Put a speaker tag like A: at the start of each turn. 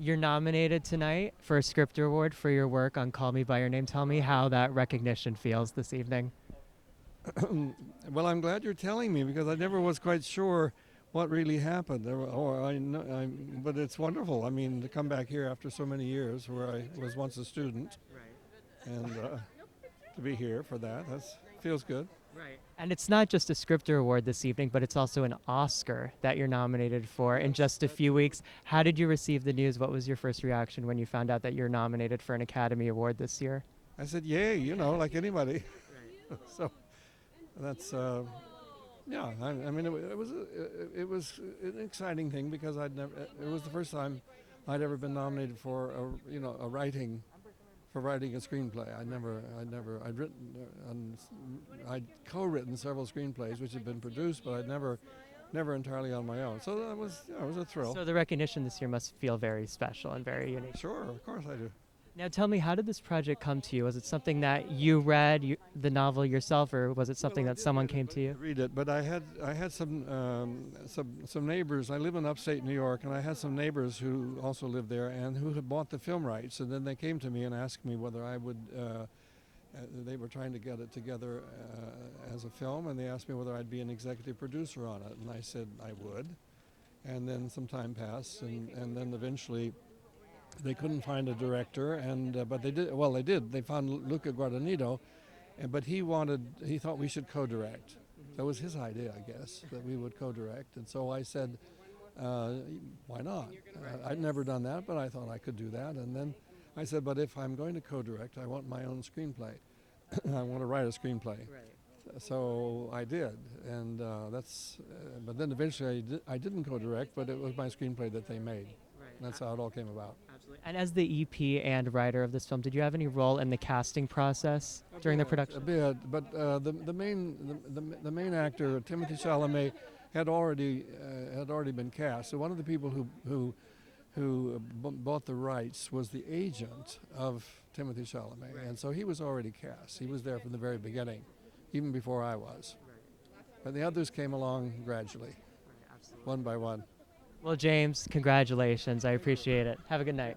A: You're nominated tonight for a Scripter Award for your work on Call Me By Your Name. Tell me how that recognition feels this evening.
B: Well, I'm glad you're telling me because I never was quite sure what really happened. But it's wonderful. I mean, to come back here after so many years, where I was once a student, and to be here for that feels good.
A: Right. And it's not just a Scripter Award this evening, but it's also an Oscar that you're nominated for in just a few weeks. How did you receive the news? What was your first reaction when you found out that you're nominated for an Academy Award this year?
B: I said, "Yay!" Like anybody. So that's yeah. I mean, it was an exciting thing because it was the first time I'd ever been nominated for a writing for writing a screenplay. I'd co-written several screenplays which had been produced, but I'd never entirely on my own. So that was, it was a thrill.
A: So the recognition this year must feel very special and very unique.
B: Sure, of course I do.
A: Now tell me, how did this project come to you? Was it something that you read, the novel yourself, or was it something that someone came to you?
B: Read it, but I had some neighbors. I live in upstate New York, and I had some neighbors who also lived there and who had bought the film rights. And then they came to me and asked me whether I would. They were trying to get it together as a film, and they asked me whether I'd be an executive producer on it, and I said I would. And then some time passed, and then eventually they couldn't find a director, but they did. Well, they did. They found Luca Guadagnino, but he thought we should co-direct. That was his idea, I guess, that we would co-direct. And so I said, why not? I'd never done that, but I thought I could do that. And then I said, but if I'm going to co-direct, I want my own screenplay. I want to write a screenplay. Right. So I did, and but then eventually I didn't co-direct, but it was my screenplay that they made. Right. That's how it all came about.
A: Absolutely. And as the EP and writer of this film, did you have any role in the casting process during the production?
B: A bit, but the main actor, Timothy Chalamet, had already been cast. So one of the people who bought the rights was the agent of Timothy Chalamet, right. And so he was already cast. He was there from the very beginning, even before I was. Right. But the others came along gradually, right, one by one.
A: Well, James, congratulations. I appreciate it. Have a good night.